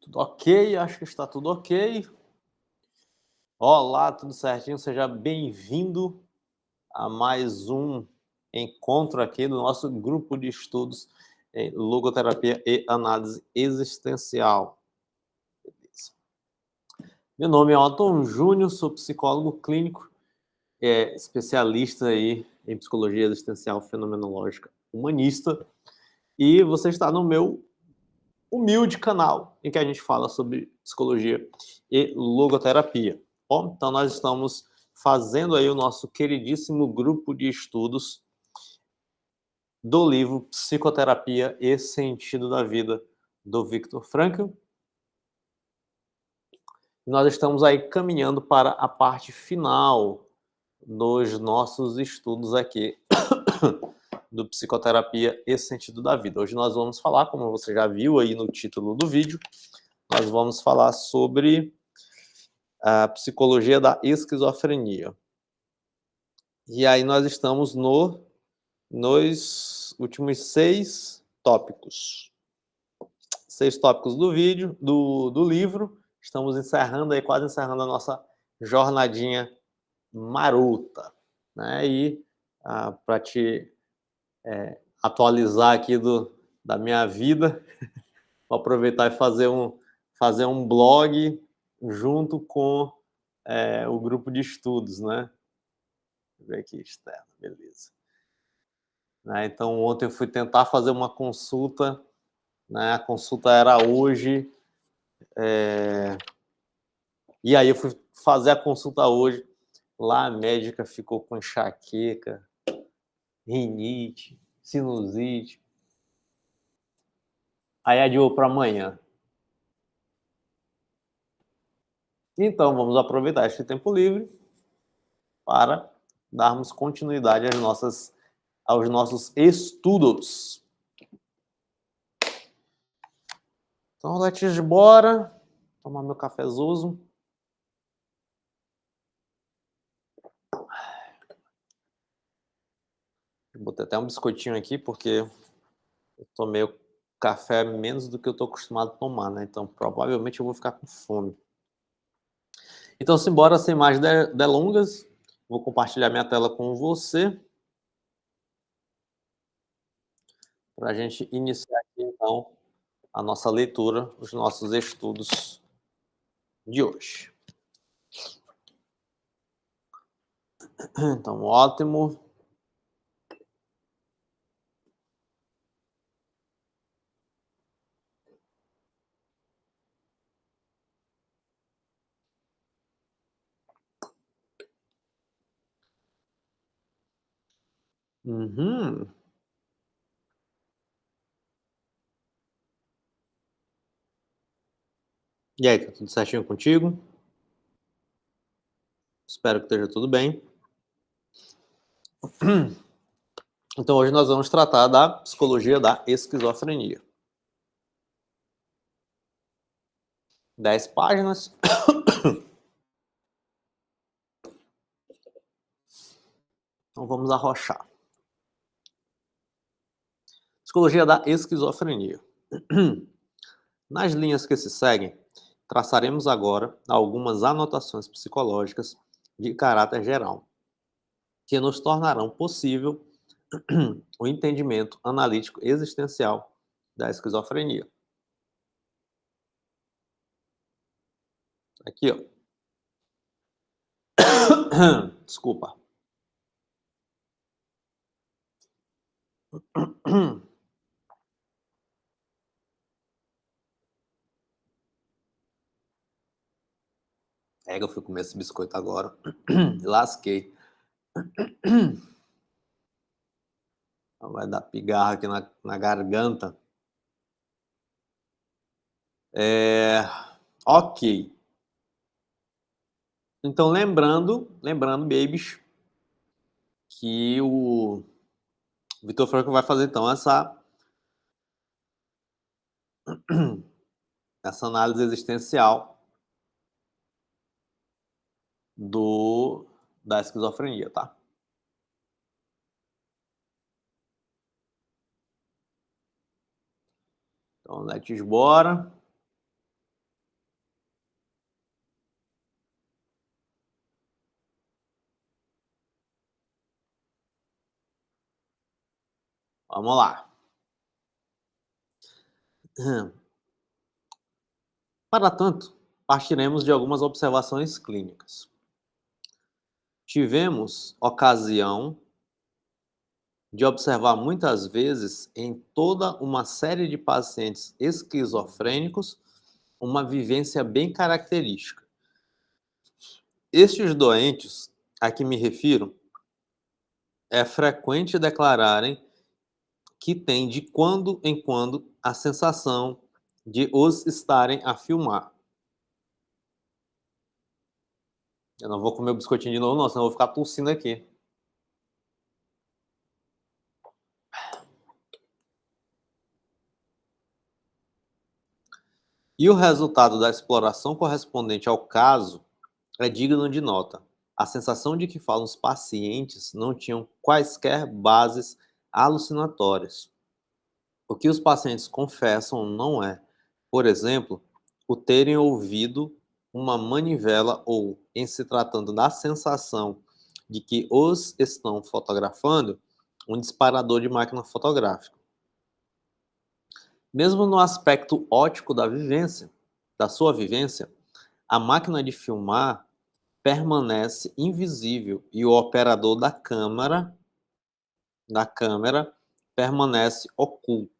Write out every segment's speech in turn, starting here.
Tudo ok? Acho que está tudo ok. Olá, tudo certinho? Seja bem-vindo a mais um encontro aqui do nosso grupo de estudos em logoterapia e análise existencial. Beleza. Meu nome é Otton Júnior, sou psicólogo clínico, especialista aí em psicologia existencial fenomenológica humanista, e você está no meu humilde canal em que a gente fala sobre psicologia e logoterapia. Bom, então nós estamos fazendo aí o nosso queridíssimo grupo de estudos do livro Psicoterapia e Sentido da Vida, do Viktor Frankl. Nós estamos aí caminhando para a parte final dos nossos estudos aqui do Psicoterapia e Sentido da Vida. Hoje nós vamos falar, como você já viu aí no título do vídeo, nós vamos falar sobre a psicologia da esquizofrenia. E aí nós estamos nos últimos 6 tópicos. 6 tópicos do vídeo, do livro. Estamos encerrando aí, quase encerrando a nossa jornadinha marota, né? E para te atualizar aqui da minha vida, vou aproveitar e fazer um blog junto com o grupo de estudos, né? Deixa eu ver aqui, externo, beleza. Né, então, ontem eu fui tentar fazer uma consulta, né? A consulta era hoje, e aí eu fui fazer a consulta hoje. Lá a médica ficou com enxaqueca, rinite, sinusite. Aí adiou para amanhã. Então, vamos aproveitar este tempo livre para darmos continuidade aos nossos estudos. Então, let's bora tomar meu cafezoso. Botei até um biscoitinho aqui, porque eu tomei o café menos do que eu estou acostumado a tomar, né? Então, provavelmente eu vou ficar com fome. Então, simbora, sem mais delongas, vou compartilhar minha tela com você para a gente iniciar aqui, então, a nossa leitura, os nossos estudos de hoje. Então, ótimo. Uhum. E aí, tá tudo certinho contigo? Espero que esteja tudo bem. Então, hoje nós vamos tratar da psicologia da esquizofrenia. 10 páginas. Então, vamos arrochar. Psicologia da esquizofrenia. Nas linhas que se seguem, traçaremos agora algumas anotações psicológicas de caráter geral, que nos tornarão possível o entendimento analítico existencial da esquizofrenia. Aqui, ó. Desculpa. É que eu fui comer esse biscoito agora. Lasquei. Vai dar pigarra aqui na garganta. Ok. Então, lembrando, babies, que o Vitor Franco vai fazer, então, essa análise existencial da esquizofrenia, tá? Então, let's bora. Vamos lá. Para tanto, partiremos de algumas observações clínicas. Tivemos ocasião de observar muitas vezes em toda uma série de pacientes esquizofrênicos uma vivência bem característica. Estes doentes a que me refiro é frequente declararem que têm de quando em quando a sensação de os estarem a filmar. Eu não vou comer o biscoitinho de novo, não, senão eu vou ficar tossindo aqui. E o resultado da exploração correspondente ao caso é digno de nota. A sensação de que falam os pacientes não tinham quaisquer bases alucinatórias. O que os pacientes confessam não é, por exemplo, o terem ouvido uma manivela ou, em se tratando da sensação de que os estão fotografando, um disparador de máquina fotográfica. Mesmo no aspecto óptico da vivência, da sua vivência, a máquina de filmar permanece invisível e o operador da câmera permanece oculto.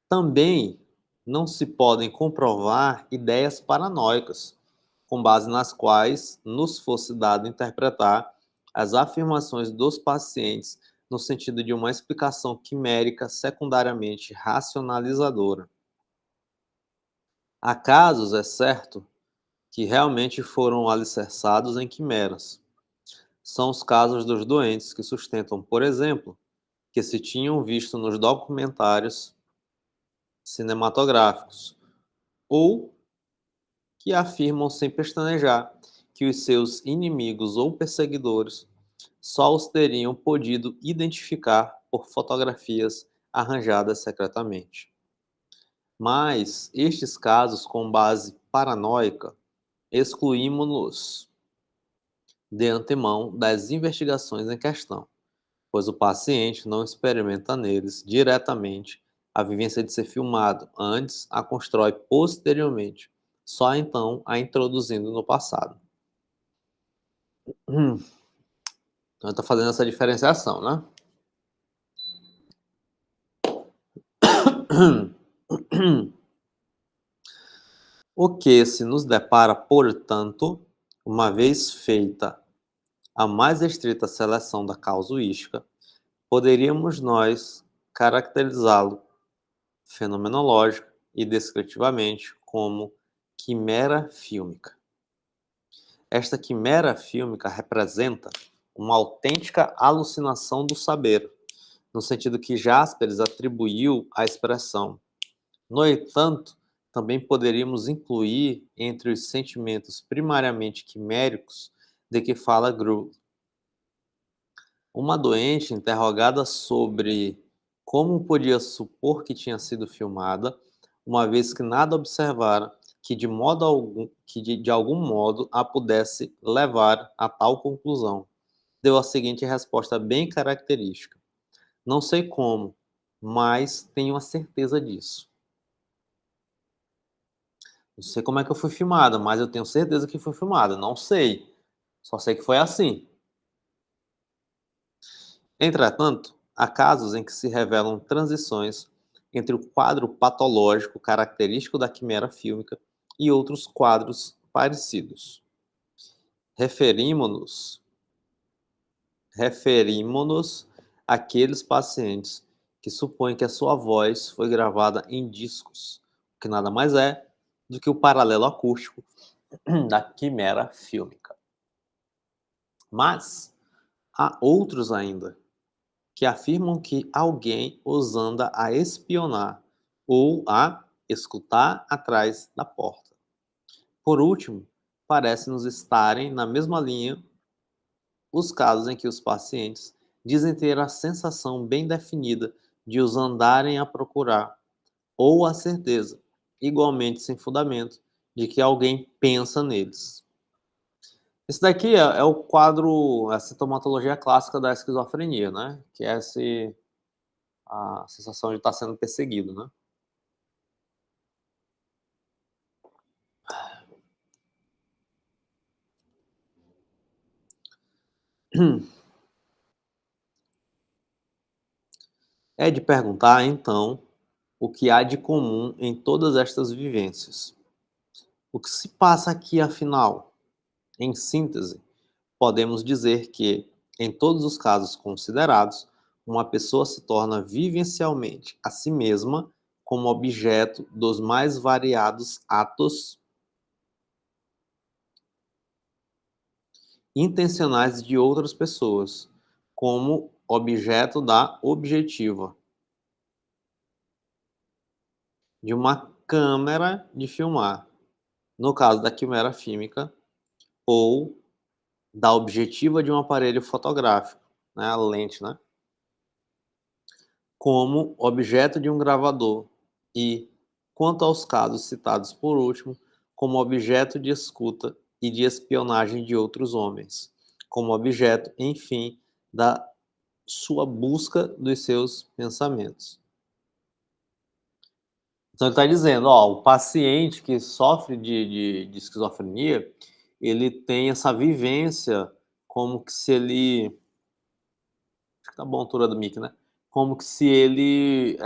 Também não se podem comprovar ideias paranoicas, com base nas quais nos fosse dado interpretar as afirmações dos pacientes no sentido de uma explicação quimérica secundariamente racionalizadora. Há casos, é certo, que realmente foram alicerçados em quimeras. São os casos dos doentes que sustentam, por exemplo, que se tinham visto nos documentários cinematográficos, ou que afirmam sem pestanejar que os seus inimigos ou perseguidores só os teriam podido identificar por fotografias arranjadas secretamente. Mas estes casos com base paranoica excluímos-los de antemão das investigações em questão, pois o paciente não experimenta neles diretamente a vivência de ser filmado, antes a constrói posteriormente, só então a introduzindo no passado. Então, está fazendo essa diferenciação, né? O que se nos depara, portanto, uma vez feita a mais estrita seleção da casuística, poderíamos nós caracterizá-lo fenomenológica e descritivamente como quimera fílmica. Esta quimera fílmica representa uma autêntica alucinação do saber, no sentido que Jaspers atribuiu à expressão. No entanto, também poderíamos incluir entre os sentimentos primariamente quiméricos de que fala Groove. Uma doente interrogada sobre como podia supor que tinha sido filmada, uma vez que nada observara que de algum modo a pudesse levar a tal conclusão, deu a seguinte resposta bem característica: não sei como, mas tenho a certeza disso. Não sei como é que eu fui filmada, mas eu tenho certeza que fui filmada. Não sei, só sei que foi assim. Entretanto, há casos em que se revelam transições entre o quadro patológico característico da quimera fílmica e outros quadros parecidos. Referimos-nos àqueles pacientes que supõem que a sua voz foi gravada em discos, o que nada mais é do que o paralelo acústico da quimera fílmica. Mas há outros ainda que afirmam que alguém os anda a espionar ou a escutar atrás da porta. Por último, parece-nos estarem na mesma linha os casos em que os pacientes dizem ter a sensação bem definida de os andarem a procurar, ou a certeza, igualmente sem fundamento, de que alguém pensa neles. Esse daqui é o quadro, a sintomatologia clássica da esquizofrenia, né? Que é a sensação de estar sendo perseguido, né? É de perguntar, então, o que há de comum em todas estas vivências. O que se passa aqui, afinal? Em síntese, podemos dizer que, em todos os casos considerados, uma pessoa se torna vivencialmente a si mesma como objeto dos mais variados atos intencionais de outras pessoas, como objeto da objetiva de uma câmera de filmar, no caso da quimera fílmica, ou da objetiva de um aparelho fotográfico, né, a lente, né, como objeto de um gravador e, quanto aos casos citados por último, como objeto de escuta e de espionagem de outros homens, como objeto, enfim, da sua busca dos seus pensamentos. Então ele está dizendo, ó, o paciente que sofre de esquizofrenia, ele tem essa vivência como que se ele, acho que tá bom a altura do mic, né? Como que se ele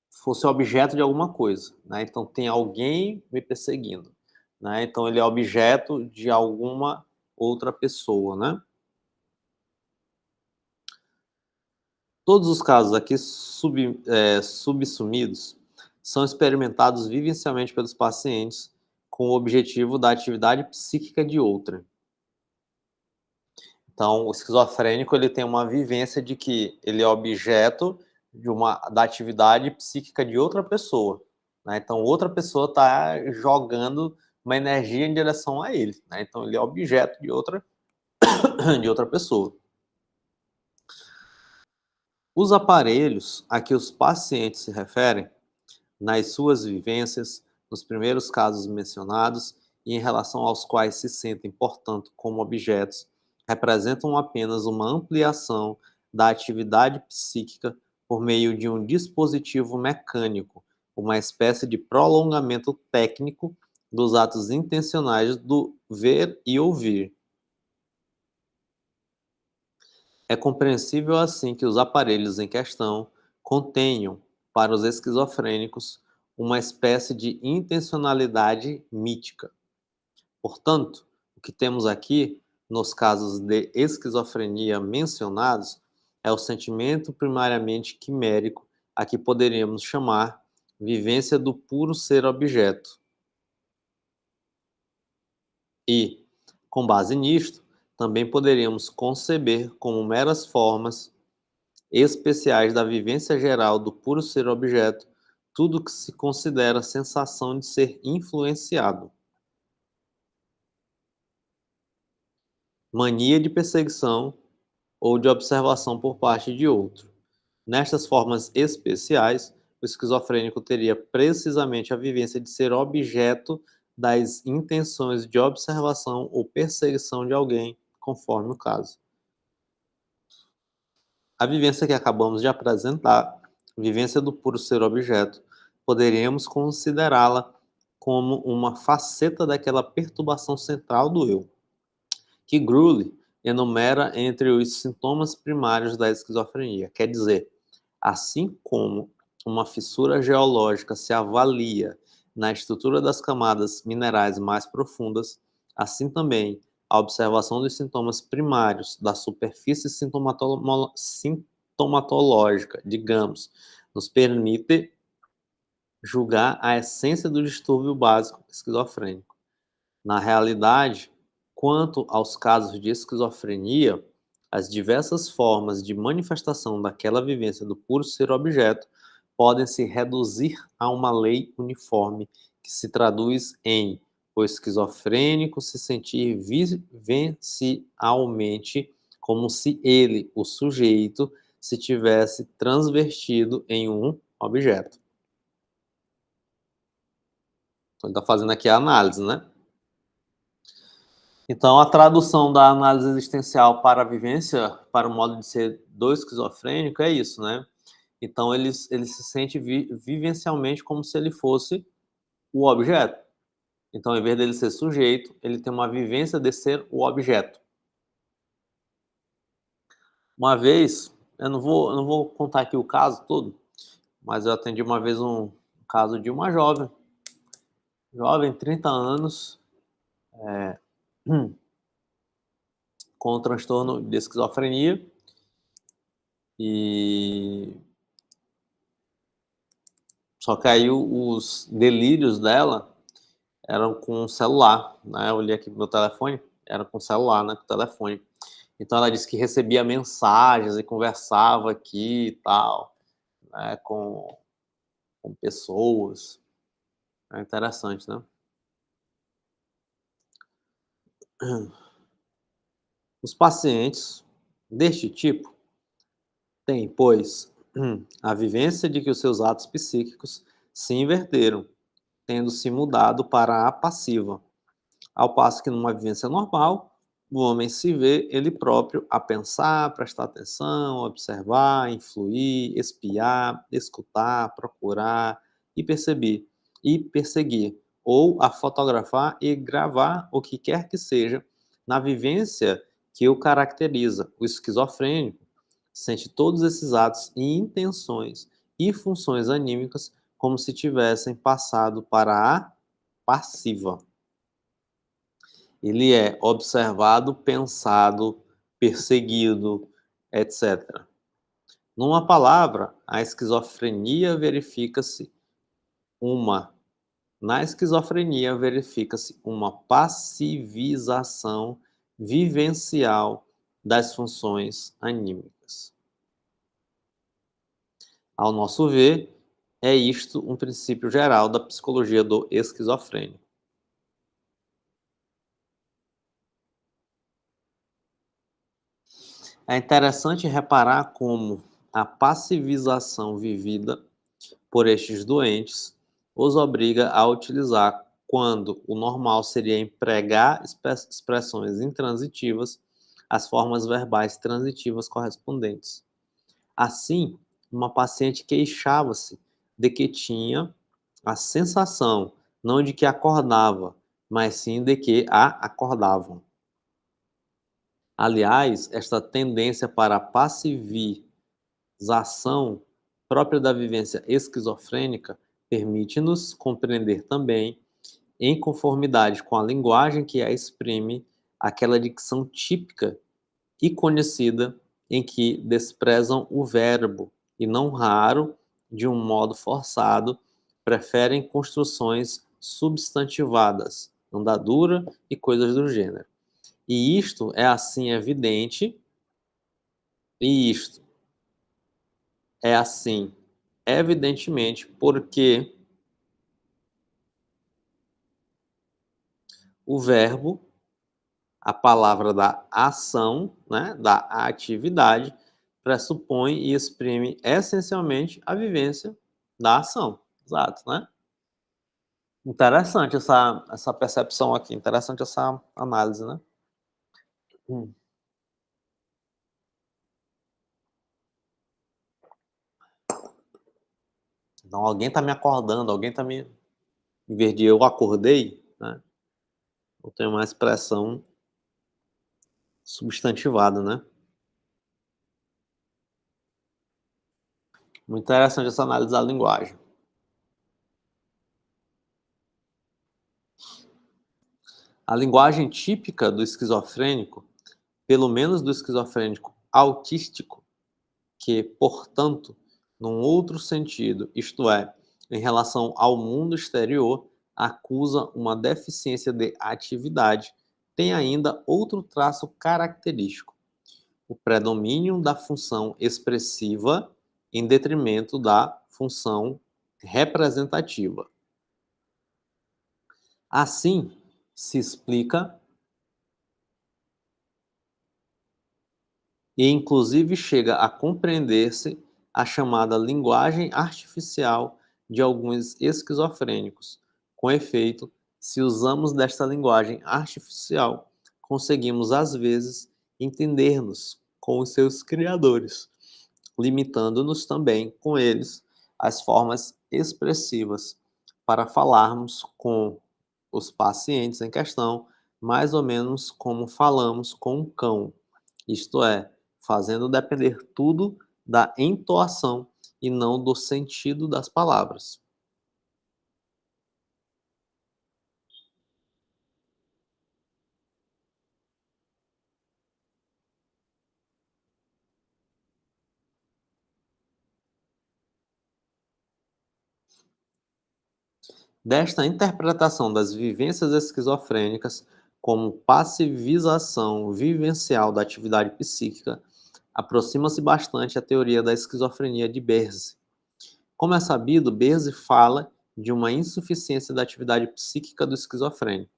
fosse objeto de alguma coisa, né? Então tem alguém me perseguindo, né? Então ele é objeto de alguma outra pessoa, né? Todos os casos aqui subsumidos são experimentados vivencialmente pelos pacientes com o objetivo da atividade psíquica de outra. Então, o esquizofrênico ele tem uma vivência de que ele é objeto da atividade psíquica de outra pessoa, né? Então, outra pessoa está jogando uma energia em direção a ele, né? Então, ele é objeto de outra de outra pessoa. Os aparelhos a que os pacientes se referem nas suas vivências, nos primeiros casos mencionados e em relação aos quais se sentem, portanto, como objetos, representam apenas uma ampliação da atividade psíquica por meio de um dispositivo mecânico, uma espécie de prolongamento técnico dos atos intencionais do ver e ouvir. É compreensível assim que os aparelhos em questão contenham, para os esquizofrênicos, uma espécie de intencionalidade mítica. Portanto, o que temos aqui, nos casos de esquizofrenia mencionados, é o sentimento primariamente quimérico, a que poderíamos chamar vivência do puro ser objeto. E, com base nisto, também poderíamos conceber como meras formas especiais da vivência geral do puro ser objeto, tudo que se considera sensação de ser influenciado. Mania de perseguição ou de observação por parte de outro. Nestas formas especiais, o esquizofrênico teria precisamente a vivência de ser objeto das intenções de observação ou perseguição de alguém, conforme o caso. A vivência que acabamos de apresentar, vivência do puro ser objeto, poderíamos considerá-la como uma faceta daquela perturbação central do eu, que Grulli enumera entre os sintomas primários da esquizofrenia. Quer dizer, assim como uma fissura geológica se avalia na estrutura das camadas minerais mais profundas, assim também a observação dos sintomas primários da superfície sintomatológica, digamos, nos permite julgar a essência do distúrbio básico esquizofrênico. Na realidade, quanto aos casos de esquizofrenia, as diversas formas de manifestação daquela vivência do puro ser objeto podem se reduzir a uma lei uniforme que se traduz em o esquizofrênico se sentir vivencialmente como se ele, o sujeito, se tivesse transvertido em um objeto. Então, ele está fazendo aqui a análise, né? Então, a tradução da análise existencial para a vivência, para o modo de ser do esquizofrênico, é isso, né? Então ele se sente vivencialmente como se ele fosse o objeto. Então, em vez dele ser sujeito, ele tem uma vivência de ser o objeto. Uma vez, eu não vou contar aqui o caso todo, mas eu atendi uma vez um caso de uma jovem, 30 anos, com transtorno de esquizofrenia, e só que aí os delírios dela eram com o celular, né, eu olhei aqui no meu telefone, era com o celular, né, com o telefone. Então ela disse que recebia mensagens e conversava aqui e tal, né, com pessoas. É interessante, né. Os pacientes deste tipo têm, pois, a vivência de que os seus atos psíquicos se inverteram, tendo se mudado para a passiva, ao passo que numa vivência normal, o homem se vê ele próprio a pensar, prestar atenção, observar, influir, espiar, escutar, procurar e perseguir, ou a fotografar e gravar o que quer que seja na vivência que o caracteriza. O esquizofrênico sente todos esses atos e intenções e funções anímicas como se tivessem passado para a passiva. Ele é observado, pensado, perseguido, etc. Numa palavra, a esquizofrenia verifica-se uma na esquizofrenia verifica-se uma passivização vivencial das funções anímicas. Ao nosso ver, é isto um princípio geral da psicologia do esquizofrênico. É interessante reparar como a passivização vivida por estes doentes os obriga a utilizar, quando o normal seria empregar expressões intransitivas, as formas verbais transitivas correspondentes. Assim, uma paciente queixava-se de que tinha a sensação não de que acordava, mas sim de que a acordavam. Aliás, esta tendência para a passivização própria da vivência esquizofrênica permite-nos compreender também, em conformidade com a linguagem que a exprime, aquela dicção típica e conhecida em que desprezam o verbo e, não raro, de um modo forçado, preferem construções substantivadas, andadura e coisas do gênero. E isto é assim evidente, e isto é assim evidentemente porque o verbo, a palavra da ação, né, da atividade, pressupõe e exprime essencialmente a vivência da ação. Exato, né? Interessante essa percepção aqui, interessante essa análise, né? Hum. Então alguém está me acordando, alguém está me... Em vez de eu acordei, né? Eu tenho uma expressão substantivada, né? Muito interessante essa análise da linguagem. A linguagem típica do esquizofrênico, pelo menos do esquizofrênico autístico, que, portanto, num outro sentido, isto é, em relação ao mundo exterior, acusa uma deficiência de atividade, tem ainda outro traço característico: o predomínio da função expressiva em detrimento da função representativa. Assim, se explica e inclusive chega a compreender-se a chamada linguagem artificial de alguns esquizofrênicos. Com efeito, se usamos desta linguagem artificial, conseguimos às vezes entender-nos com os seus criadores. limitando-nos também com eles as formas expressivas para falarmos com os pacientes em questão, mais ou menos como falamos com um cão, isto é, fazendo depender tudo da entoação e não do sentido das palavras. Desta interpretação das vivências esquizofrênicas como passivização vivencial da atividade psíquica, aproxima-se bastante a teoria da esquizofrenia de Berze. Como é sabido, Berze fala de uma insuficiência da atividade psíquica do esquizofrênico.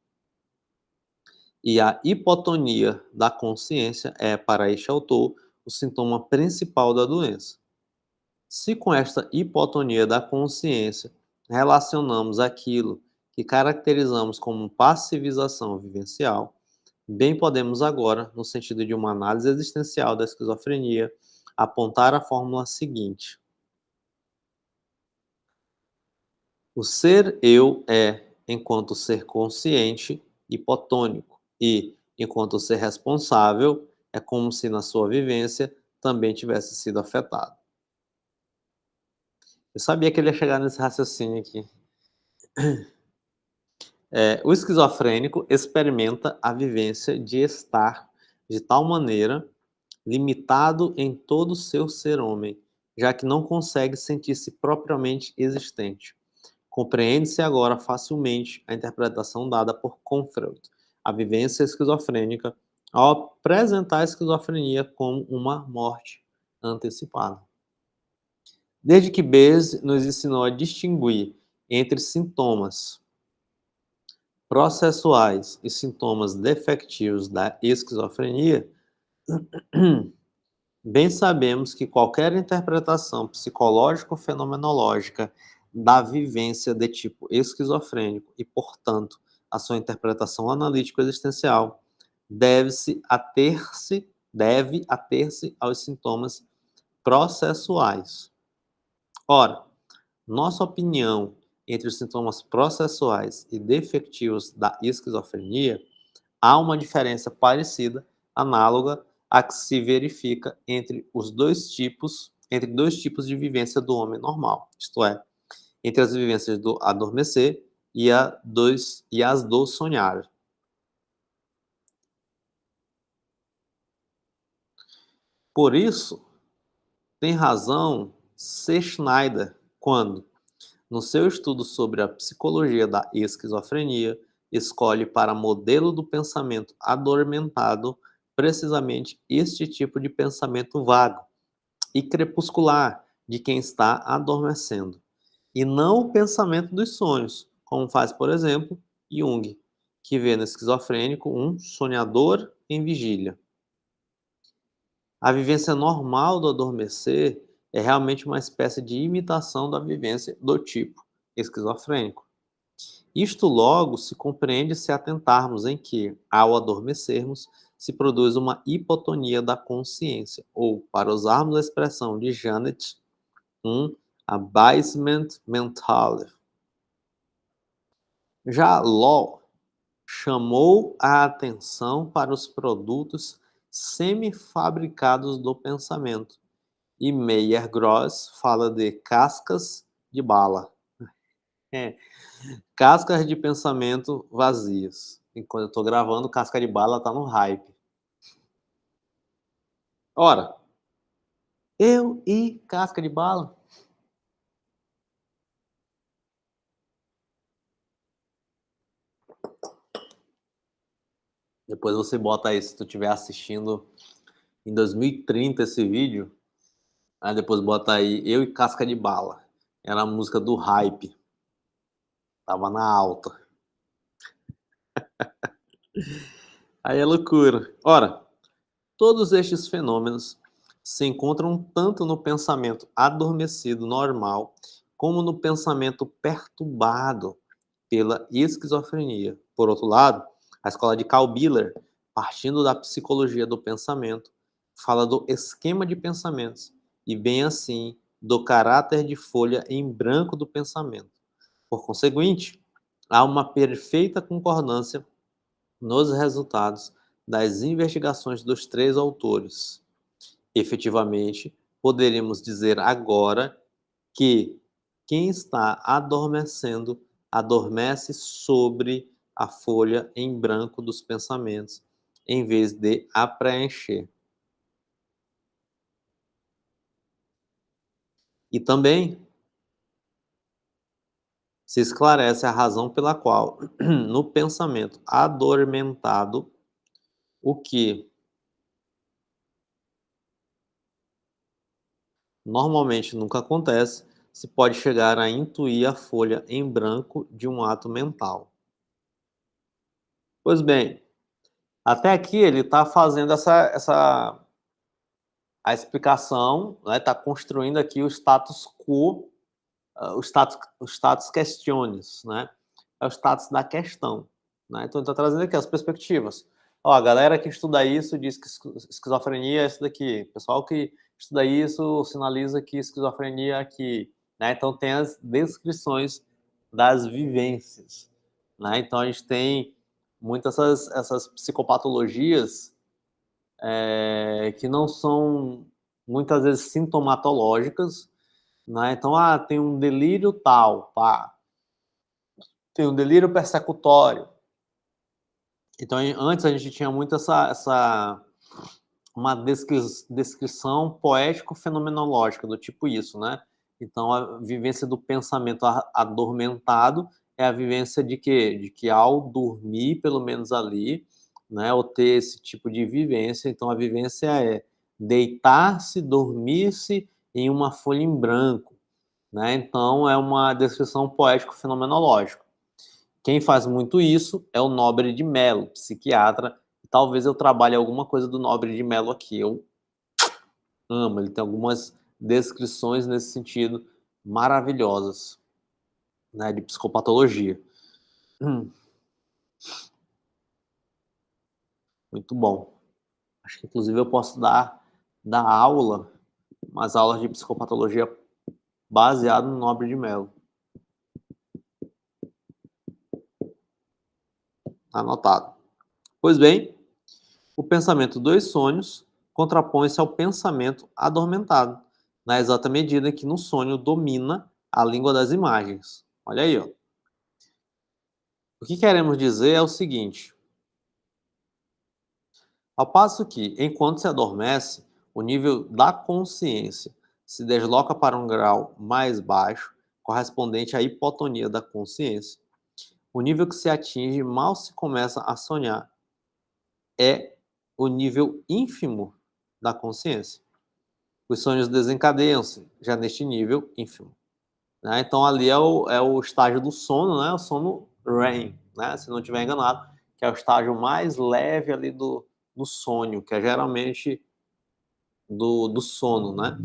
E a hipotonia da consciência é, para este autor, o sintoma principal da doença. Se com esta hipotonia da consciência relacionamos aquilo que caracterizamos como passivização vivencial, bem podemos agora, no sentido de uma análise existencial da esquizofrenia, apontar a fórmula seguinte: o ser eu é, enquanto ser consciente, hipotônico, e, enquanto ser responsável, é como se na sua vivência também tivesse sido afetado. Eu sabia que ele ia chegar nesse raciocínio aqui. O esquizofrênico experimenta a vivência de estar de tal maneira limitado em todo o seu ser homem, já que não consegue sentir-se propriamente existente. Compreende-se agora facilmente a interpretação dada por Confreud, a vivência esquizofrênica, ao apresentar a esquizofrenia como uma morte antecipada. Desde que Bayes nos ensinou a distinguir entre sintomas processuais e sintomas defectivos da esquizofrenia, bem sabemos que qualquer interpretação psicológico-fenomenológica da vivência de tipo esquizofrênico e, portanto, a sua interpretação analítico-existencial deve ater-se aos sintomas processuais. Ora, nossa opinião entre os sintomas processuais e defectivos da esquizofrenia, há uma diferença parecida, análoga à que se verifica entre dois tipos de vivência do homem normal, isto é, entre as vivências do adormecer e as do sonhar. Por isso, tem razão C. Schneider quando, no seu estudo sobre a psicologia da esquizofrenia, escolhe para modelo do pensamento adormentado precisamente este tipo de pensamento vago e crepuscular de quem está adormecendo, e não o pensamento dos sonhos, como faz, por exemplo, Jung, que vê no esquizofrênico um sonhador em vigília. A vivência normal do adormecer é realmente uma espécie de imitação da vivência do tipo esquizofrênico. Isto logo se compreende se atentarmos em que, ao adormecermos, se produz uma hipotonia da consciência, ou, para usarmos a expressão de Janet, um abasement mental. Já Law chamou a atenção para os produtos semifabricados do pensamento, e Meyer-Gross fala de cascas de bala. Cascas de pensamento vazias. Enquanto eu estou gravando, casca de bala está no hype. Ora, eu e casca de bala. Depois você bota aí, se tu estiver assistindo em 2030 esse vídeo, aí depois bota aí, eu e casca de bala. Era a música do hype. Tava na alta. Aí é loucura. Ora, todos estes fenômenos se encontram tanto no pensamento adormecido normal, como no pensamento perturbado pela esquizofrenia. Por outro lado, a escola de Carl Biller, partindo da psicologia do pensamento, fala do esquema de pensamentos e bem assim do caráter de folha em branco do pensamento. Por conseguinte, há uma perfeita concordância nos resultados das investigações dos três autores. Efetivamente, poderíamos dizer agora que quem está adormecendo, adormece sobre a folha em branco dos pensamentos, em vez de a preencher. E também se esclarece a razão pela qual, no pensamento adormentado, o que normalmente nunca acontece, se pode chegar a intuir a folha em branco de um ato mental. Pois bem, até aqui ele está fazendo a explicação, né, está construindo aqui o status quo, o status questiones, né? É o status da questão, né? Então ele está trazendo aqui as perspectivas. Ó, a galera que estuda isso diz que esquizofrenia é isso daqui. O pessoal que estuda isso sinaliza que esquizofrenia é aqui, né? Então tem as descrições das vivências, né? Então a gente tem muitas essas psicopatologias que não são muitas vezes sintomatológicas, né? Então, tem um delírio tal, pá, tem um delírio persecutório. Então, antes a gente tinha muito uma descrição poético-fenomenológica, do tipo isso, né? Então, a vivência do pensamento adormentado é a vivência de quê? De que ao dormir, pelo menos ali, né, ou ter esse tipo de vivência, então a vivência é deitar-se, dormir-se em uma folha em branco, né? Então, é uma descrição poético-fenomenológica. Quem faz muito isso é o Nobre de Mello, psiquiatra. Talvez eu trabalhe alguma coisa do Nobre de Mello aqui. Eu amo, ele tem algumas descrições nesse sentido maravilhosas, né, de psicopatologia. Muito bom. Acho que inclusive eu posso dar aula, umas aulas de psicopatologia baseado no Nobre de Mello. Anotado. Pois bem, o pensamento dos sonhos contrapõe-se ao pensamento adormentado, na exata medida que no sonho domina a língua das imagens. Olha aí, ó. O que queremos dizer é o seguinte: ao passo que, enquanto se adormece, o nível da consciência se desloca para um grau mais baixo, correspondente à hipotonia da consciência, o nível que se atinge mal se começa a sonhar é o nível ínfimo da consciência. Os sonhos desencadeiam-se já neste nível ínfimo, né? Então ali é o estágio do sono, né? O sono REM, né? Se não estiver enganado, que é o estágio mais leve ali do sonho, que é geralmente do sono, né?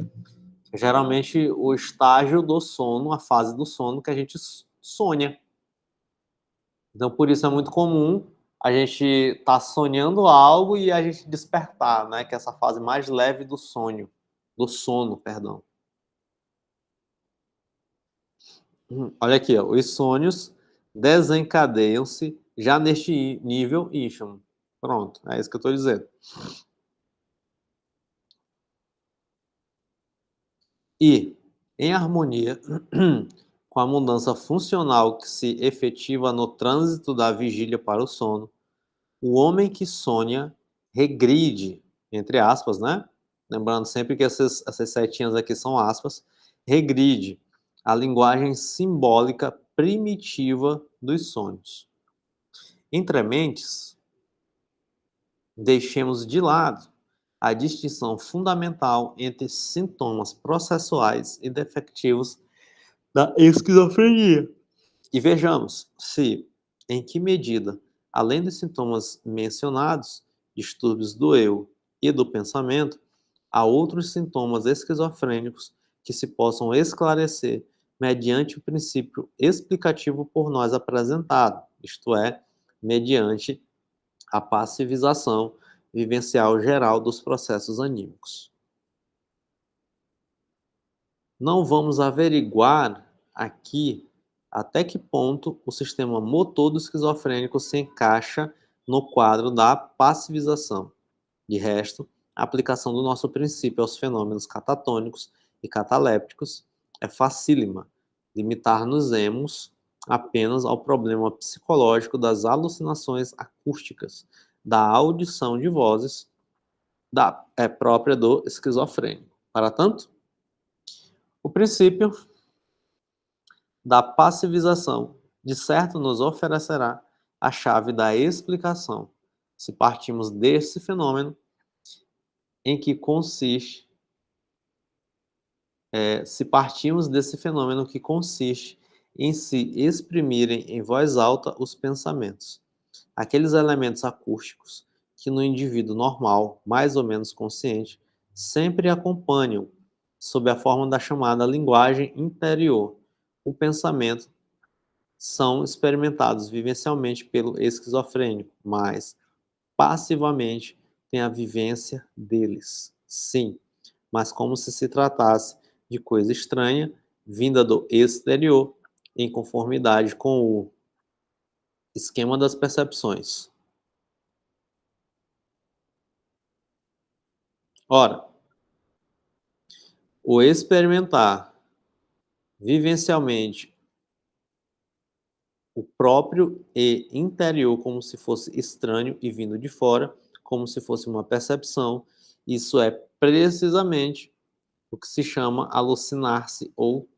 Geralmente o estágio do sono, a fase do sono que a gente sonha. Então por isso é muito comum a gente estar sonhando algo e a gente despertar, né? Que é essa fase mais leve do sono, perdão. Olha aqui, ó, os sonhos desencadeiam-se já neste nível ínfimo. Pronto, é isso que eu estou dizendo. E, em harmonia com a mudança funcional que se efetiva no trânsito da vigília para o sono, o homem que sonha regride, entre aspas, né? Lembrando sempre que essas setinhas aqui são aspas, regride a linguagem simbólica primitiva dos sonhos. Entre mentes, deixemos de lado a distinção fundamental entre sintomas processuais e defectivos da esquizofrenia. E vejamos se, em que medida, além dos sintomas mencionados, distúrbios do eu e do pensamento, há outros sintomas esquizofrênicos que se possam esclarecer mediante o princípio explicativo por nós apresentado, isto é, mediante a passivização vivencial geral dos processos anímicos. Não vamos averiguar aqui até que ponto o sistema motor do esquizofrênico se encaixa no quadro da passivização. De resto, a aplicação do nosso princípio aos fenômenos catatônicos e catalépticos é facílima. Limitar-nos-emos apenas ao problema psicológico das alucinações acústicas, da audição de vozes própria do esquizofrênico. Para tanto, o princípio da passivização, de certo, nos oferecerá a chave da explicação, se partimos desse fenômeno em que consiste, se partimos desse fenômeno que consiste em se exprimirem em voz alta os pensamentos, aqueles elementos acústicos que no indivíduo normal, mais ou menos consciente, sempre acompanham, sob a forma da chamada linguagem interior, o pensamento, são experimentados vivencialmente pelo esquizofrênico, mas passivamente tem a vivência deles. Sim, mas como se tratasse de coisa estranha, vinda do exterior, em conformidade com o esquema das percepções. Ora, o experimentar vivencialmente o próprio e interior como se fosse estranho e vindo de fora, como se fosse uma percepção, isso é precisamente o que se chama alucinar-se ou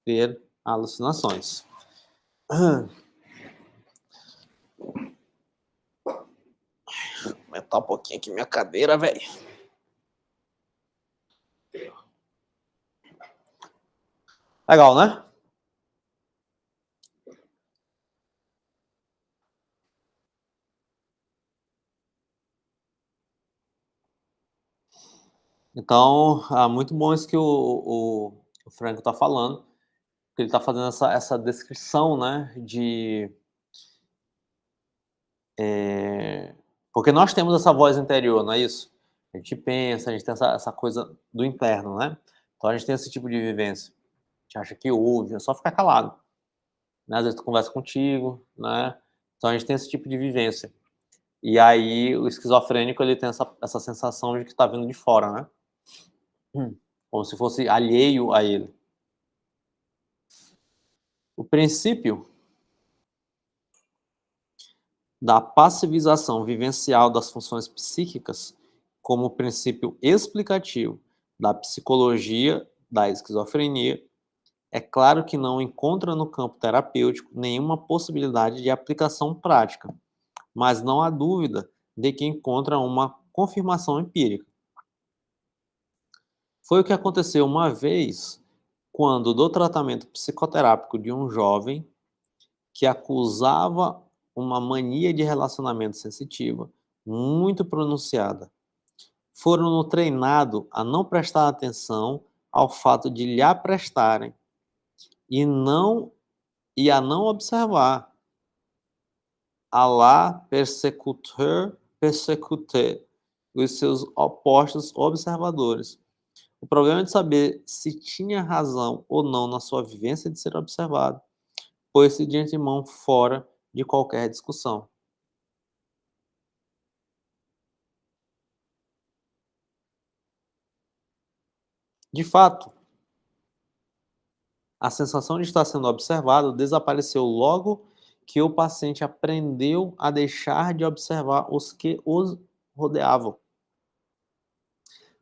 ter alucinações. Aumentar um pouquinho aqui minha cadeira, velho. Legal, né? Então, muito bom isso que o Franco está falando, que ele está fazendo essa descrição, né, de... porque nós temos essa voz interior, não é isso? A gente pensa, a gente tem essa coisa do interno, né? Então a gente tem esse tipo de vivência. A gente acha que ouve, é só ficar calado. Né? Às vezes tu conversa contigo, né? Então a gente tem esse tipo de vivência. E aí o esquizofrênico, ele tem essa sensação de que está vindo de fora, né? Como se fosse alheio a ele. O princípio da passivização vivencial das funções psíquicas, como princípio explicativo da psicologia da esquizofrenia, é claro que não encontra no campo terapêutico nenhuma possibilidade de aplicação prática, mas não há dúvida de que encontra uma confirmação empírica. Foi o que aconteceu uma vez quando, do tratamento psicoterápico de um jovem que acusava uma mania de relacionamento sensitiva muito pronunciada, foram-no treinado a não prestar atenção ao fato de lhe prestarem e a não observar a la persecutor persecuté, os seus opostos observadores. O problema é de saber se tinha razão ou não na sua vivência de ser observado, pôs-se de antemão fora de qualquer discussão. De fato, a sensação de estar sendo observado desapareceu logo que o paciente aprendeu a deixar de observar os que os rodeavam,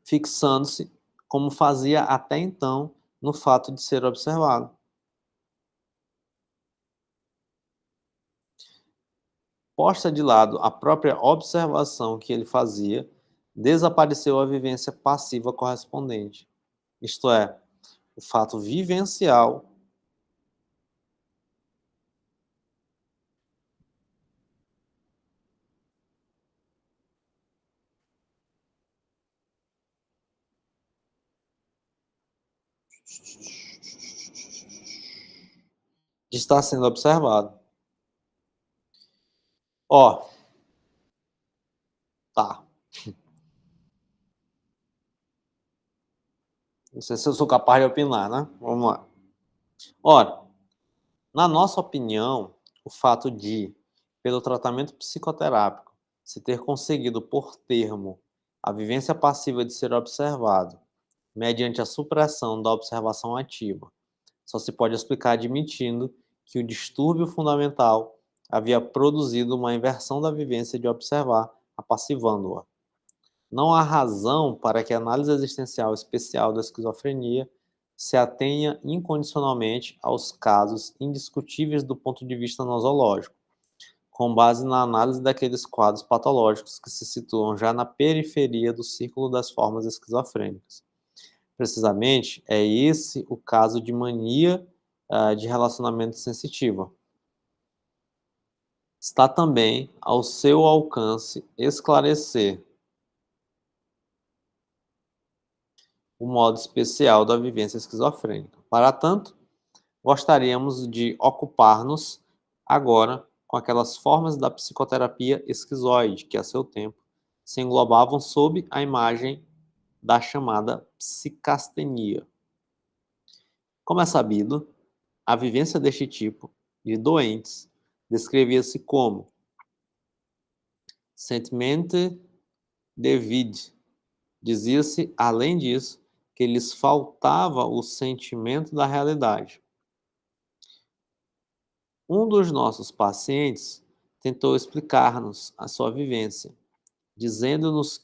fixando-se, como fazia até então, no fato de ser observado. Posta de lado a própria observação que ele fazia, desapareceu a vivência passiva correspondente, isto é, o fato vivencial de estar sendo observado. Ó, tá. Não sei se eu sou capaz de opinar, né? Vamos lá. Ora, na nossa opinião, o fato de, pelo tratamento psicoterápico, se ter conseguido por termo a vivência passiva de ser observado, mediante a supressão da observação ativa, só se pode explicar admitindo que o distúrbio fundamental havia produzido uma inversão da vivência de observar, apassivando-a. Não há razão para que a análise existencial especial da esquizofrenia se atenha incondicionalmente aos casos indiscutíveis do ponto de vista nosológico, com base na análise daqueles quadros patológicos que se situam já na periferia do círculo das formas esquizofrênicas. Precisamente, é esse o caso de mania de relacionamento sensitiva. Está também ao seu alcance esclarecer o modo especial da vivência esquizofrênica. Para tanto, gostaríamos de ocupar-nos agora com aquelas formas da psicoterapia esquizoide que, a seu tempo, se englobavam sob a imagem da chamada psicastenia. Como é sabido, a vivência deste tipo de doentes descrevia-se como sentimente de vide. Dizia-se, além disso, que lhes faltava o sentimento da realidade. Um dos nossos pacientes tentou explicar-nos a sua vivência, dizendo-nos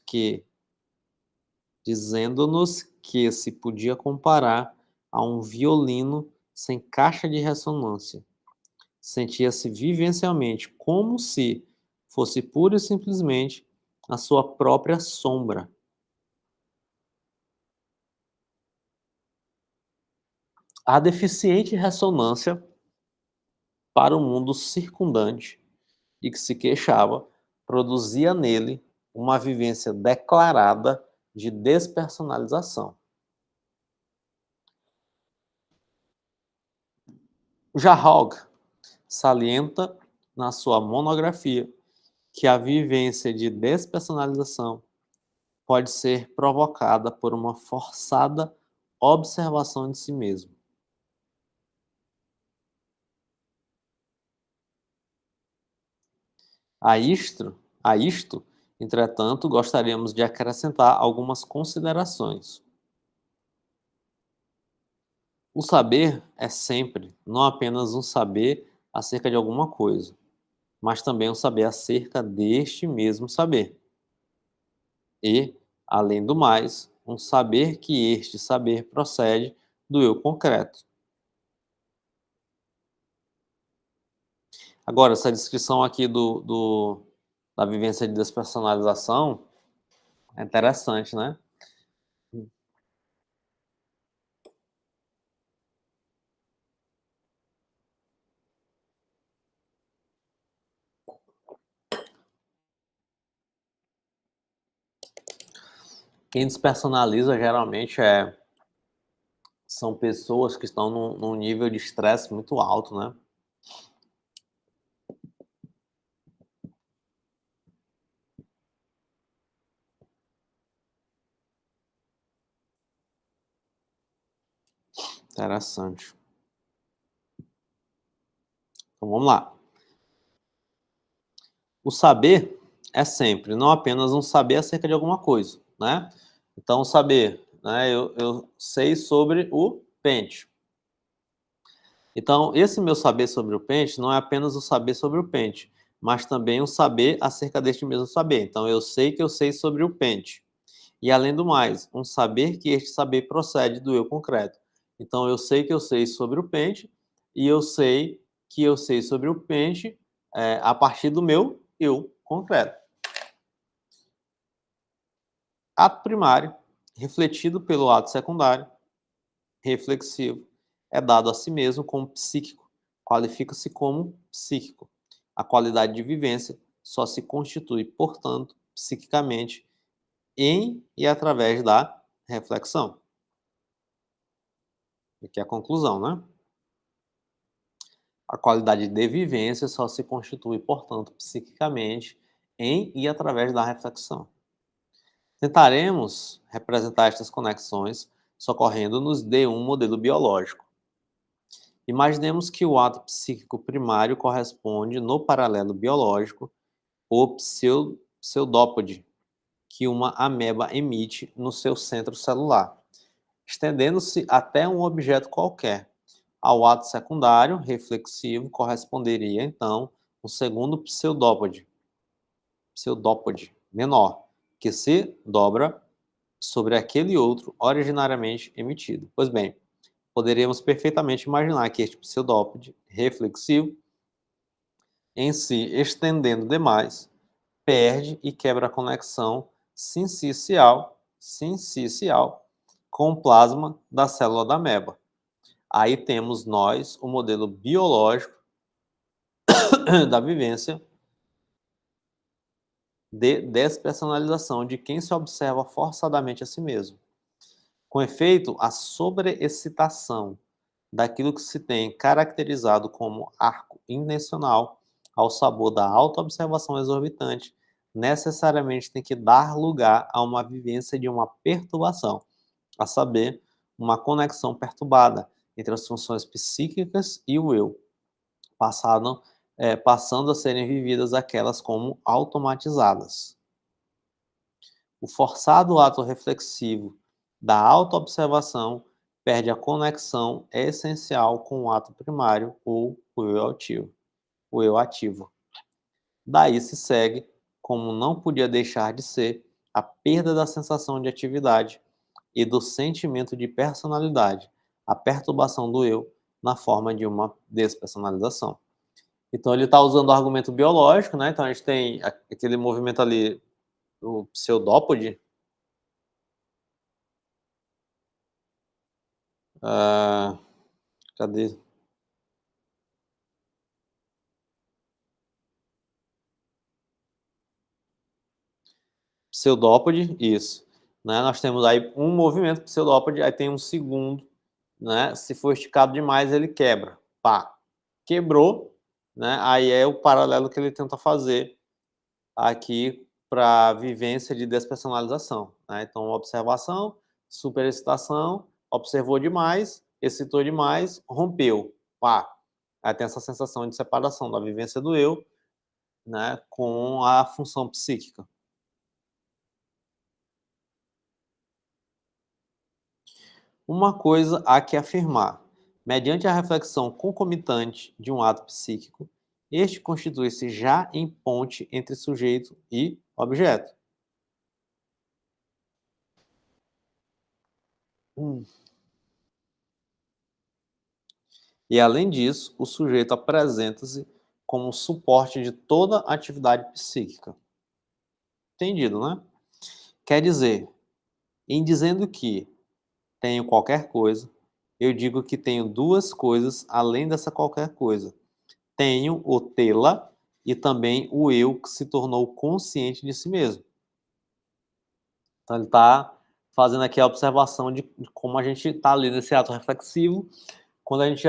que se podia comparar a um violino sem caixa de ressonância. Sentia-se vivencialmente como se fosse pura e simplesmente a sua própria sombra. A deficiente ressonância para o mundo circundante de que se queixava produzia nele uma vivência declarada de despersonalização. Jarrog salienta na sua monografia que a vivência de despersonalização pode ser provocada por uma forçada observação de si mesmo. A isto, entretanto, gostaríamos de acrescentar algumas considerações. O saber é sempre não apenas um saber acerca de alguma coisa, mas também um saber acerca deste mesmo saber. E, além do mais, um saber que este saber procede do eu concreto. Agora, essa descrição aqui da vivência de despersonalização é interessante, né? Quem despersonaliza geralmente são pessoas que estão num nível de estresse muito alto, né? Interessante. Então vamos lá. O saber é sempre não apenas um saber acerca de alguma coisa, né? Então, o saber, né? Eu sei sobre o pente. Então, esse meu saber sobre o pente não é apenas o saber sobre o pente, mas também o saber acerca deste mesmo saber. Então, eu sei que eu sei sobre o pente. E, além do mais, um saber que este saber procede do eu concreto. Então, eu sei que eu sei sobre o pente e eu sei que eu sei sobre o pente a partir do meu eu concreto. Ato primário, refletido pelo ato secundário, reflexivo, é dado a si mesmo como psíquico, qualifica-se como psíquico. A qualidade de vivência só se constitui, portanto, psiquicamente em e através da reflexão. Aqui é a conclusão, né? A qualidade de vivência só se constitui, portanto, psiquicamente em e através da reflexão. Tentaremos representar estas conexões socorrendo-nos de um modelo biológico. Imaginemos que o ato psíquico primário corresponde, no paralelo biológico, ao pseudópode que uma ameba emite no seu centro celular, estendendo-se até um objeto qualquer. Ao ato secundário, reflexivo, corresponderia, então, um segundo pseudópode menor, que se dobra sobre aquele outro originariamente emitido. Pois bem, poderíamos perfeitamente imaginar que este pseudópode reflexivo, em se estendendo demais, perde e quebra a conexão sincicial com o plasma da célula da ameba. Aí temos nós o modelo biológico da vivência de despersonalização de quem se observa forçadamente a si mesmo. Com efeito, a sobreexcitação daquilo que se tem caracterizado como arco intencional ao sabor da autoobservação exorbitante necessariamente tem que dar lugar a uma vivência de uma perturbação, a saber, uma conexão perturbada entre as funções psíquicas e o eu, passando a serem vividas aquelas como automatizadas. O forçado ato reflexivo da autoobservação perde a conexão essencial com o ato primário ou o eu ativo. Daí se segue, como não podia deixar de ser, a perda da sensação de atividade e do sentimento de personalidade, a perturbação do eu na forma de uma despersonalização. Então ele está usando o argumento biológico, né? Então a gente tem aquele movimento ali, o pseudópode, ah, cadê? Pseudópode, isso. Né? Nós temos aí um movimento pseudópode, aí tem um segundo, né? Se for esticado demais, ele quebra. Pá, quebrou, né? Aí é o paralelo que ele tenta fazer aqui para a vivência de despersonalização. Né? Então, observação, superexcitação, observou demais, excitou demais, rompeu. Pá, aí tem essa sensação de separação da vivência do eu, né, com a função psíquica. Uma coisa há que afirmar: mediante a reflexão concomitante de um ato psíquico, este constitui-se já em ponte entre sujeito e objeto. Hum. E, além disso, o sujeito apresenta-se como suporte de toda atividade psíquica. Entendido, né? Quer dizer, em dizendo que tenho qualquer coisa, eu digo que tenho duas coisas além dessa qualquer coisa. Tenho o tê-la e também o eu que se tornou consciente de si mesmo. Então ele está fazendo aqui a observação de como a gente está ali nesse ato reflexivo, quando a gente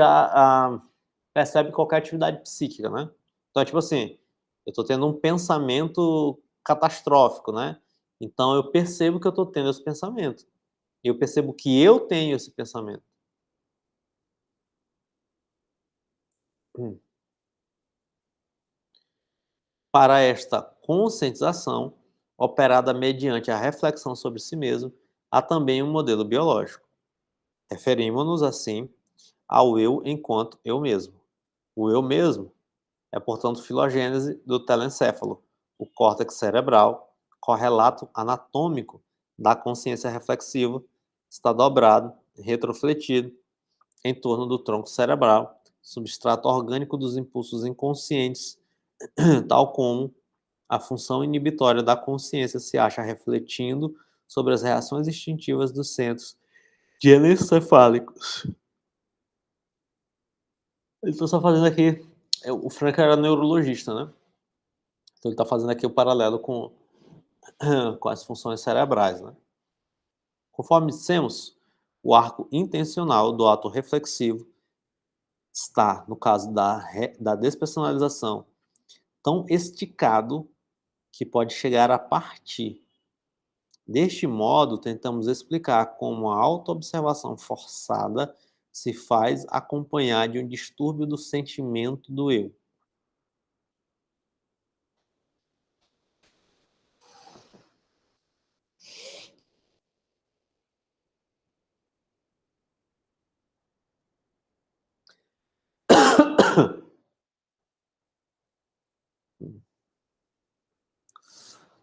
percebe qualquer atividade psíquica, né? Então é tipo assim, eu estou tendo um pensamento catastrófico, né? Então eu percebo que eu estou tendo esse pensamento. Eu percebo que eu tenho esse pensamento. Hum. Para esta conscientização, operada mediante a reflexão sobre si mesmo, há também um modelo biológico. Referimos-nos, assim, ao eu enquanto eu mesmo. O eu mesmo é, portanto, filogênese do telencéfalo, o córtex cerebral, correlato anatômico da consciência reflexiva, está dobrado, retrofletido em torno do tronco cerebral, substrato orgânico dos impulsos inconscientes, tal como a função inibitória da consciência se acha refletindo sobre as reações instintivas dos centros dienencefálicos. Estou só fazendo aqui. O Frank era neurologista, né? Então ele está fazendo aqui o paralelo com as funções cerebrais, né? Conforme dissemos, o arco intencional do ato reflexivo está, no caso da despersonalização, tão esticado que pode chegar a partir. Deste modo, tentamos explicar como a autoobservação forçada se faz acompanhar de um distúrbio do sentimento do eu.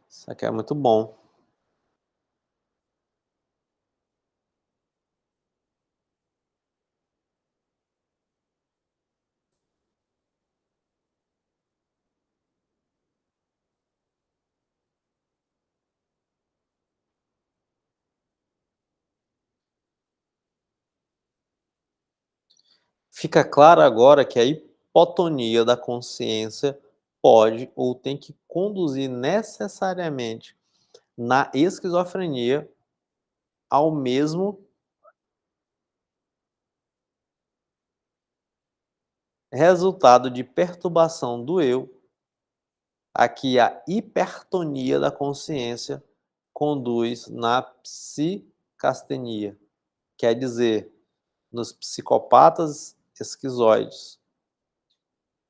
Isso aqui é muito bom. Fica claro agora que a hipotonia da consciência pode ou tem que conduzir necessariamente na esquizofrenia ao mesmo resultado de perturbação do eu, a que a hipertonia da consciência conduz na psicastenia, quer dizer, nos psicopatas esquizoides,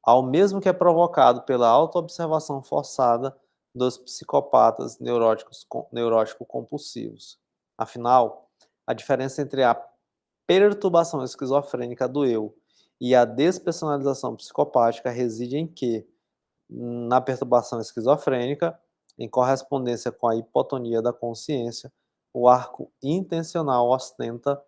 ao mesmo que é provocado pela autoobservação forçada dos psicopatas neurótico-compulsivos. Afinal, a diferença entre a perturbação esquizofrênica do eu e a despersonalização psicopática reside em que, na perturbação esquizofrênica, em correspondência com a hipotonia da consciência, o arco intencional ostenta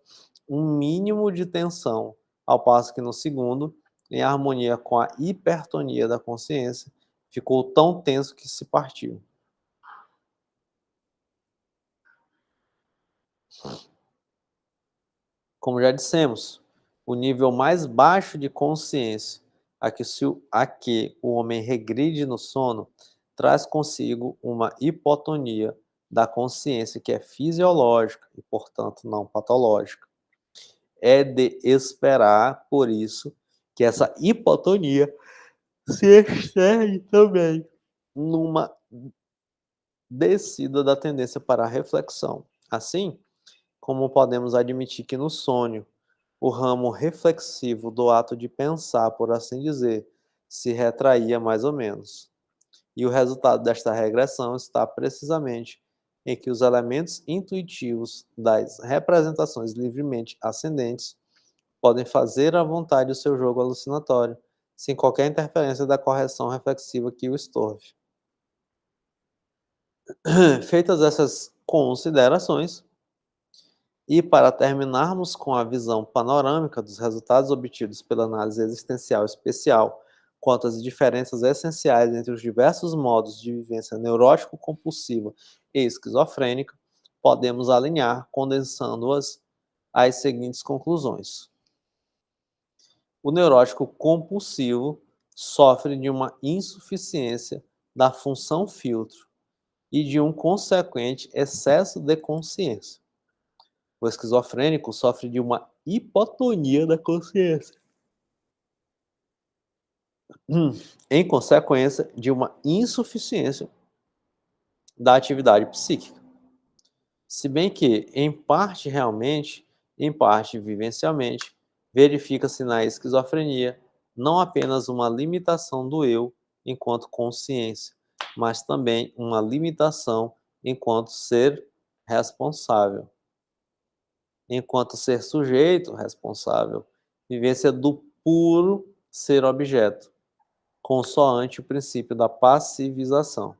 um mínimo de tensão, ao passo que no segundo, em harmonia com a hipertonia da consciência, ficou tão tenso que se partiu. Como já dissemos, o nível mais baixo de consciência a que o homem regride no sono traz consigo uma hipotonia da consciência que é fisiológica e, portanto, não patológica. É de esperar, por isso, que essa hipotonia se externe também numa descida da tendência para a reflexão. Assim, como podemos admitir que no sonho o ramo reflexivo do ato de pensar, por assim dizer, se retraía mais ou menos. E o resultado desta regressão está precisamente em que os elementos intuitivos das representações livremente ascendentes podem fazer à vontade o seu jogo alucinatório, sem qualquer interferência da correção reflexiva que o estorve. Feitas essas considerações, e para terminarmos com a visão panorâmica dos resultados obtidos pela análise existencial especial quanto às diferenças essenciais entre os diversos modos de vivência neurótico-compulsiva e esquizofrênica, podemos alinhar, condensando-as, às seguintes conclusões. O neurótico compulsivo sofre de uma insuficiência da função filtro e de um consequente excesso de consciência. O esquizofrênico sofre de uma hipotonia da consciência, em consequência de uma insuficiência da atividade psíquica. Se bem que, em parte realmente, em parte vivencialmente, verifica-se na esquizofrenia não apenas uma limitação do eu enquanto consciência, mas também uma limitação enquanto ser responsável. Enquanto ser sujeito responsável, vivência do puro ser objeto, consoante o princípio da passivização.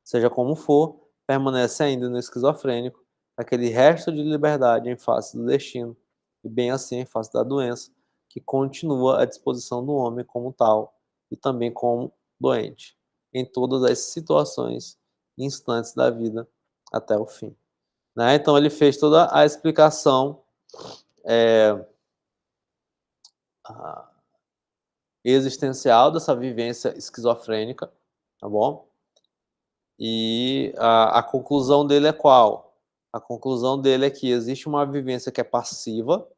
Seja como for, permanece ainda no esquizofrênico aquele resto de liberdade em face do destino, e bem assim em face da doença, que continua à disposição do homem como tal, e também como doente, em todas as situações e instantes da vida até o fim. Né? Então ele fez toda a explicação existencial dessa vivência esquizofrênica, tá bom? E a conclusão dele é qual? A conclusão dele é que existe uma vivência que é passiva,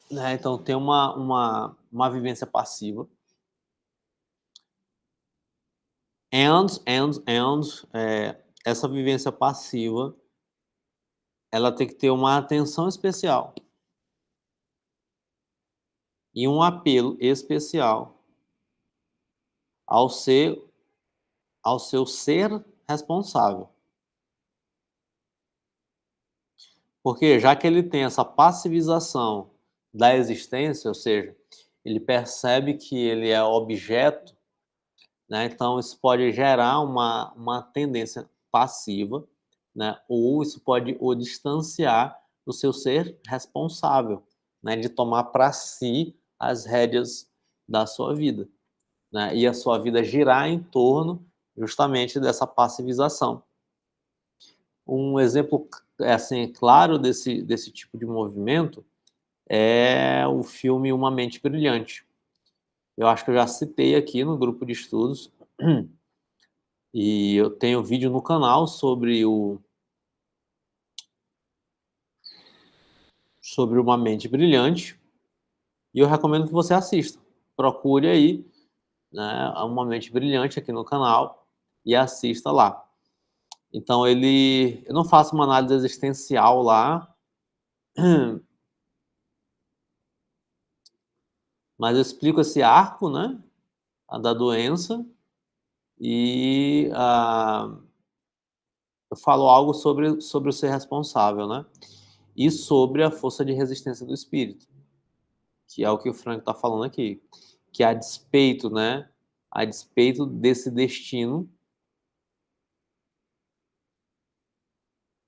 né? Então tem uma vivência passiva, and essa vivência passiva, ela tem que ter uma atenção especial e um apelo especial ao ser ao seu ser responsável. Porque já que ele tem essa passivização da existência, ou seja, ele percebe que ele é objeto, né, então isso pode gerar uma tendência passiva, né, ou isso pode o distanciar do seu ser responsável, né, de tomar para si as rédeas da sua vida, né, e a sua vida girar em torno justamente dessa passivização. Um exemplo assim, claro desse tipo de movimento é o filme Uma Mente Brilhante. Eu acho que eu já citei aqui no grupo de estudos, e eu tenho vídeo no canal sobre Uma Mente Brilhante, e eu recomendo que você assista. Procure aí, né, Uma Mente Brilhante aqui no canal e assista lá. Então eu não faço uma análise existencial lá, mas eu explico esse arco, né, da doença e eu falo algo sobre o ser responsável, né? E sobre a força de resistência do espírito, que é o que o Frank está falando aqui, que a despeito, né? A despeito desse destino,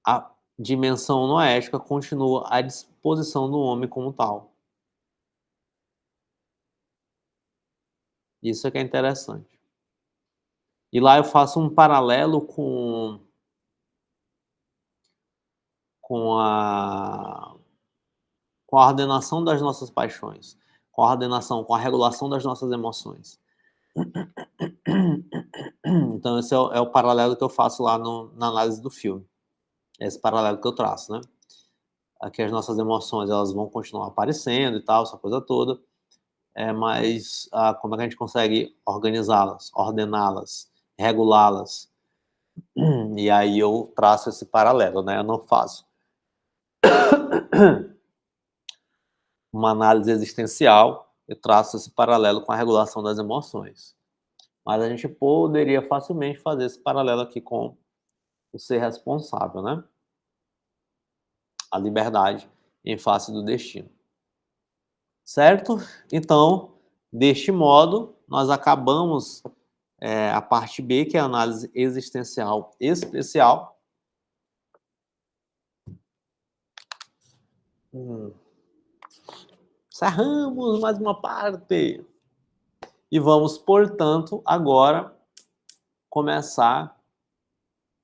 a dimensão noética continua à disposição do homem como tal. Isso é que é interessante. E lá eu faço um paralelo com a com a ordenação das nossas paixões, com a ordenação, com a regulação das nossas emoções. Então esse é o paralelo que eu faço lá na análise do filme. É esse paralelo que eu traço, né? Aqui as nossas emoções elas vão continuar aparecendo e tal, essa coisa toda, mas como é que a gente consegue organizá-las, ordená-las, regulá-las? E aí eu traço esse paralelo, né? Eu não faço uma análise existencial, eu traço esse paralelo com a regulação das emoções. Mas a gente poderia facilmente fazer esse paralelo aqui com o ser responsável, né? A liberdade em face do destino. Certo? Então, deste modo, nós acabamos a parte B, que é a análise existencial especial. Encerramos mais uma parte. E vamos, portanto, agora começar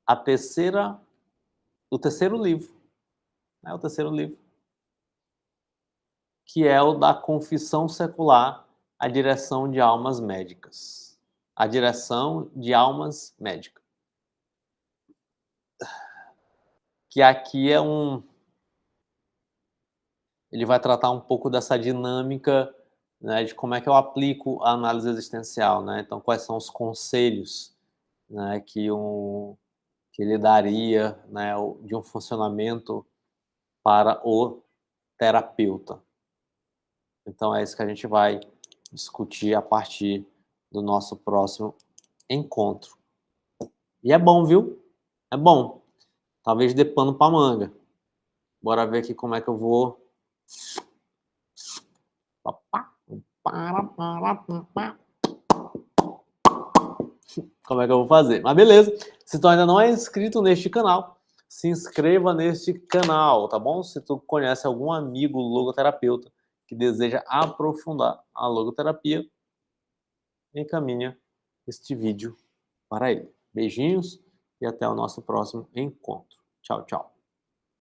o terceiro livro, né? O terceiro livro, que é o da Confissão Secular, a Direção de Almas Médicas. A Direção de Almas Médicas. Que aqui ele vai tratar um pouco dessa dinâmica, né, de como é que eu aplico a análise existencial, né? Então, quais são os conselhos, né, que ele daria, né, de um funcionamento para o terapeuta. Então, é isso que a gente vai discutir a partir do nosso próximo encontro. E é bom, viu? É bom. Talvez dê pano para manga. Bora ver aqui como é que eu vou. Como é que eu vou fazer? Mas beleza. Se tu ainda não é inscrito neste canal, se inscreva neste canal, tá bom? Se tu conhece algum amigo logoterapeuta que deseja aprofundar a logoterapia, encaminha este vídeo para ele. Beijinhos e até o nosso próximo encontro. Tchau, tchau.